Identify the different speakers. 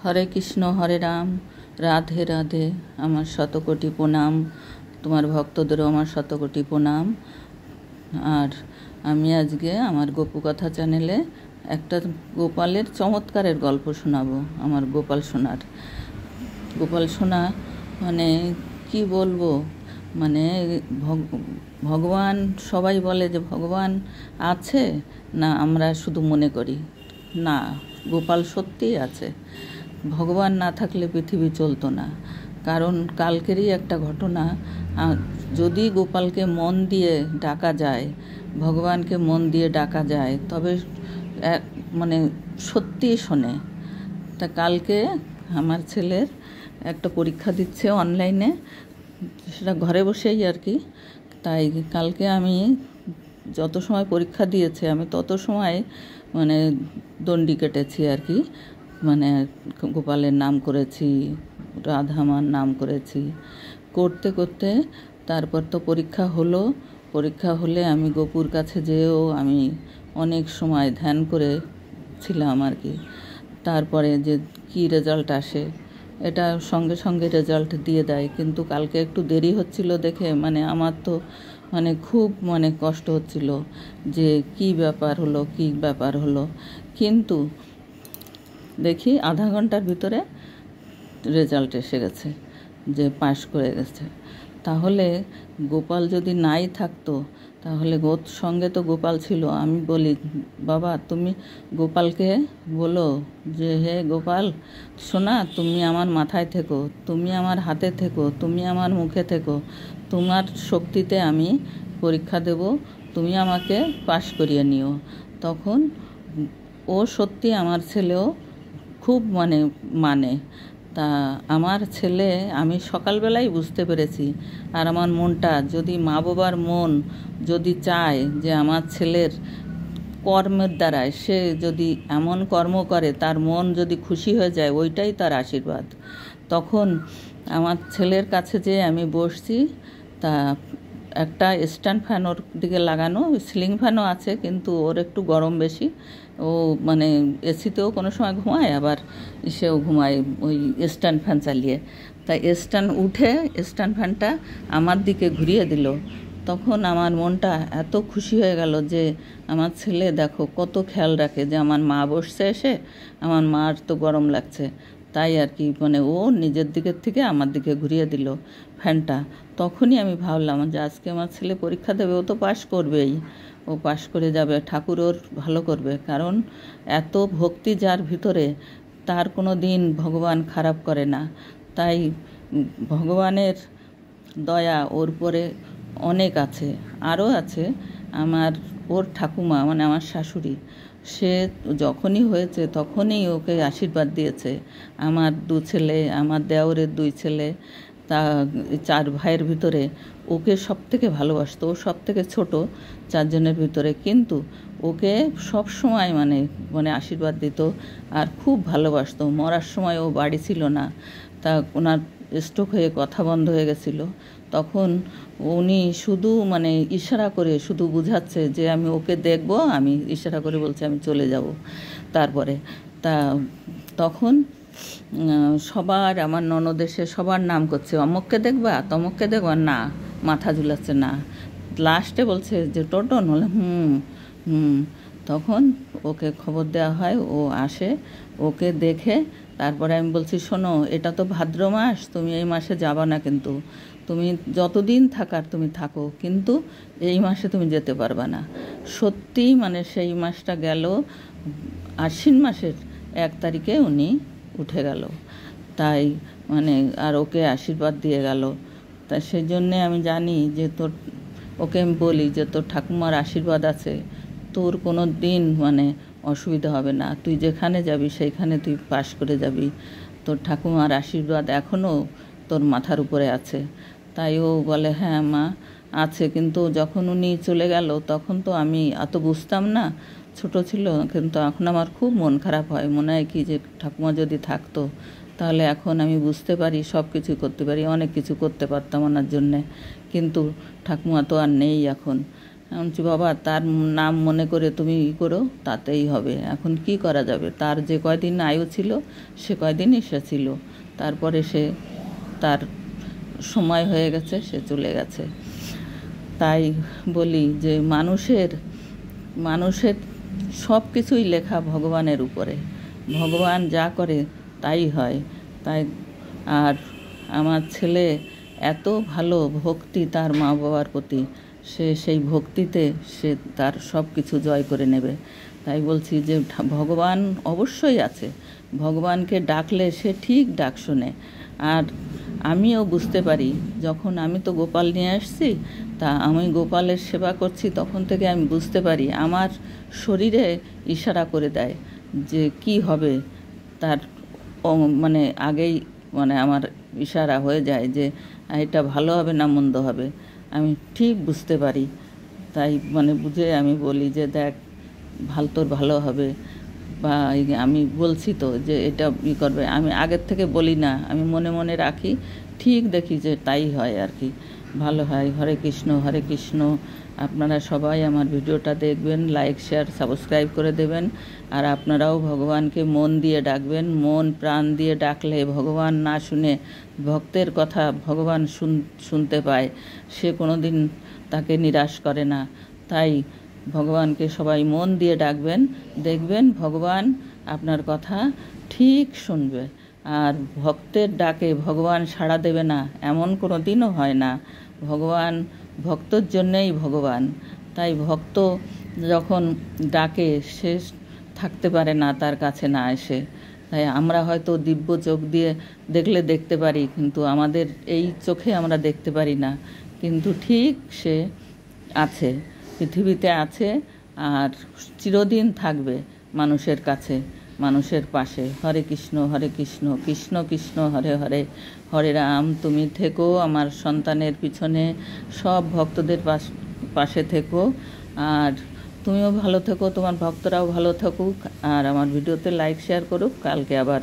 Speaker 1: হরে কৃষ্ণ হরে রাম, রাধে রাধে। আমার শতকোটি প্রণাম, তোমার ভক্তদেরও আমার শতকোটি প্রণাম। আর আমি আজকে আমার গোপু কথা চ্যানেলে একটা গোপালের চমৎকারের গল্প শোনাবো। আমার গোপাল সোনা মানে কি বলবো, মানে ভগবান, সবাই বলে যে ভগবান আছে না, আমরা শুধু মনে করি না, গোপাল সত্যিই আছে। ভগবান না থাকলে পৃথিবী চলতো না। কারণ কালকেরই একটা ঘটনা, যদি গোপালকে মন দিয়ে ডাকা যায়, ভগবানকে মন দিয়ে ডাকা যায়, তবে মানে সত্যি শোনে। তা কালকে আমার ছেলের একটা পরীক্ষা দিচ্ছে অনলাইনে, সেটা ঘরে বসেই আর কি। তাই কালকে আমি যত সময় পরীক্ষা দিয়েছে, আমি তত সময় মানে দণ্ডি কেটেছি আর কি। মানে গোপালের নাম করেছি, রাধামার নাম করেছি, করতে করতে তারপর তো পরীক্ষা হলে আমি গোপুর কাছে যেয়েও আমি অনেক সময় ধ্যান করেছিলাম আর কি। তারপরে যে কি রেজাল্ট আসে, এটা সঙ্গে সঙ্গে রেজাল্ট দিয়ে দেয়, কিন্তু কালকে একটু দেরি হচ্ছিল দেখে মানে আমার তো মানে খুব কষ্ট হচ্ছিল যে কি ব্যাপার হলো। কিন্তু দেখি আধা ঘন্টার ভিতরে রেজাল্ট এসে গেছে যে পাশ করে গেছে। তাহলে গোপাল যদি নাই থাকতো, তাহলে সঙ্গে তো গোপাল ছিল। আমি বলি, বাবা তুমি গোপালকে বলো যে হে গোপাল সোনা, তুমি আমার মাথায় থেকো, তুমি আমার হাতে থেকো, তুমি আমার মুখে থেকো, তোমার শক্তিতে আমি পরীক্ষা দেব, তুমি আমাকে পাশ করিয়ে নিও। তখন ও সত্যি আমার ছেলেও খুব মানে তা আমার ছেলে, আমি সকালবেলাই বুঝতে পেরেছি। আর আমার মনটা, যদি মা বাবার মন যদি চায় যে আমার ছেলের কর্মের দ্বারায় সে যদি এমন কর্ম করে, তার মন যদি খুশি হয়ে যায়, ওইটাই তার আশীর্বাদ। তখন আমার ছেলের কাছে যে আমি বসছি, তা একটা স্ট্যান্ড ফ্যান ওর দিকে লাগানো, সিলিং ফ্যানও আছে, কিন্তু ওর একটু গরম বেশি। ও এসিতেও কোনো সময় ঘুমায়, আবার সেও ঘুমায় ওই স্ট্যান্ড ফ্যান চালিয়ে। তাই স্ট্যান্ড ফ্যানটা আমার দিকে ঘুরিয়ে দিল। তখন আমার মনটা এত খুশি হয়ে গেল যে আমার ছেলে দেখো কত খেয়াল রাখে যে আমার মা বসছে এসে, আমার মার তো গরম লাগছে, তাই আর কি ও নিজের দিকের থেকে আমার দিকে ঘুরিয়ে দিল ফ্যানটা। তখনই আমি ভাবলাম যে আজকে আমার ছেলে পরীক্ষা দেবে, ও তো পাশ করবেই, ও পাশ করে যাবে, ঠাকুর ওর ভালো করবে। কারণ এত ভক্তি যার ভিতরে, তার কোনো দিন ভগবান খারাপ করে না। তাই ভগবানের দয়া ওর পরে অনেক আছে, আরও আছে। ওর ঠাকুমা আমার শাশুড়ি, সে যখনই হয়েছে তখনই ওকে আশীর্বাদ দিয়েছে। আমার 2 ছেলে, আমার দেওরের 2 ছেলে, তা 4 ভাইয়ের ভিতরে ওকে সব থেকে ভালোবাসতো। ও সব থেকে ছোটো 4 জনের ভিতরে, কিন্তু ওকে সব সময় আশীর্বাদ দিত আর খুব ভালোবাসতো। মরার সময় ও বাড়ি ছিল না, তা ওনার স্ট্রোক হয়ে কথা বন্ধ হয়ে গেছিলো। তখন উনি শুধু ইশারা করে শুধু বুঝাচ্ছে যে আমি ওকে দেখব, আমি ইশারা করে বলছে আমি চলে যাব। তারপরে তখন সবার, আমার ননদেশে সবার নাম করছে, অমুককে দেখবা, তমুককে দেখবা, না মাথা ঝুলাচ্ছে না। লাস্টে বলছে যে টোটন, হলে তখন ওকে খবর দেওয়া হয়, ও আসে, ওকে দেখে তারপরে আমি বলছি, শোনো এটা তো ভাদ্র মাস, তুমি এই মাসে যাবা না, কিন্তু তুমি যতদিন থাকার তুমি থাকো, কিন্তু এই মাসে তুমি যেতে পারবা না। সত্যি সেই মাসটা গেল, আশ্বিন মাসের 1 তারিখে উনি উঠে গেল। তাই আর ওকে আশীর্বাদ দিয়ে গেল। তা সেই জন্যে আমি জানি যে ওকে আমি বলি যে তোর ঠাকুমার আশীর্বাদ আছে, তোর কোনো দিন অসুবিধা হবে না, তুই যেখানে যাবি সেইখানে তুই পাশ করে যাবি, তোর ঠাকুমার আশীর্বাদ এখনও তোর মাথার উপরে আছে। তাই ও বলে হ্যাঁ মা আছে, কিন্তু যখন উনি চলে গেল তখন তো আমি এত বুঝতাম না, ছোট ছিল, কিন্তু এখন আমার খুব মন খারাপ হয়। মনে হয় কি যে ঠাকুমা যদি থাকতো, তাহলে এখন আমি বুঝতে পারি, সব কিছু করতে পারি, অনেক কিছু করতে পারতাম ওনার জন্যে। কিন্তু ঠাকুমা তো আর নেই এখন। আমি বলছি বাবা তার নাম মনে করে তুমি করো, তাতেই হবে। এখন কি করা যাবে, তার যে কয়দিন আয়ু ছিল সে কয়দিনই সে ছিল, তারপরে সে তার সময় হয়ে গেছে, সে চলে গেছে। তাই বলি যে মানুষের সব কিছুই লেখা ভগবানের উপরে, ভগবান যা করে তাই হয়। তাই আর আমার ছেলে এত ভালো ভক্তি তার মা বাবার প্রতি, সে সেই ভক্তিতে সে তার সব কিছু জয় করে নেবে। তাই বলছি যে ভগবান অবশ্যই আছে, ভগবানকে ডাকলে সে ঠিক ডাক শোনে। আর আমিও বুঝতে পারি, যখন আমি তো গোপাল নিয়ে আসছি, তা আমি গোপালের সেবা করছি, তখন থেকে আমি বুঝতে পারি আমার শরীরে ইশারা করে দেয় যে কি হবে, তার মানে আগেই মানে আমার ইশারা হয়ে যায় যে এটা ভালো হবে না মন্দ হবে, আমি ঠিক বুঝতে পারি। তাই মানে বুঝে আমি বলি যে দেখ তোর ভালো হবে, বা আমি বলছি তো যে এটা করবে, আমি আগের থেকে বলি না, আমি মনে মনে রাখি, ঠিক দেখি যে তাই হয় আর কি, ভালো হয়। হরে কৃষ্ণ, হরে কৃষ্ণ। আপনারা সবাই আমার ভিডিওটা দেখবেন, লাইক শেয়ার সাবস্ক্রাইব করে দেবেন। আর আপনারাও ভগবানকে মন দিয়ে ডাকবেন, মন প্রাণ দিয়ে ডাকলে ভগবান না শুনে ভক্তের কথা ভগবান শুনতে পায়, সে কোনো দিন তাকে নিরাশ করে না। তাই ভগবানকে সবাই মন দিয়ে ডাকবেন, দেখবেন ভগবান আপনার কথা ঠিক শুনবে। আর ভক্তের ডাকে ভগবান সাড়া দেবে না এমন কোনো দিনও হয় না। ভগবান ভক্তর জন্যেই ভগবান। তাই ভক্ত যখন ডাকে সে থাকতে পারে না তার কাছে না এসে। তাই আমরা হয়তো দিব্য চোখ দিয়ে দেখলে দেখতে পারি, কিন্তু আমাদের এই চোখে আমরা দেখতে পারি না, কিন্তু ঠিক সে আছে, পৃথিবীতে আছে, আর চিরদিন থাকবে মানুষের কাছে, মানুষের পাশে। হরে কৃষ্ণ, হরে কৃষ্ণ, কৃষ্ণ কৃষ্ণ হরে হরে, হরে রাম। তুমি থেকো আমার সন্তানের পিছনে, সব ভক্তদের পাশে থেকো, আর তুমিও ভালো থেকো, তোমার ভক্তরাও ভালো থাকুক। আর আমার ভিডিওতে লাইক শেয়ার করুক। কালকে আবার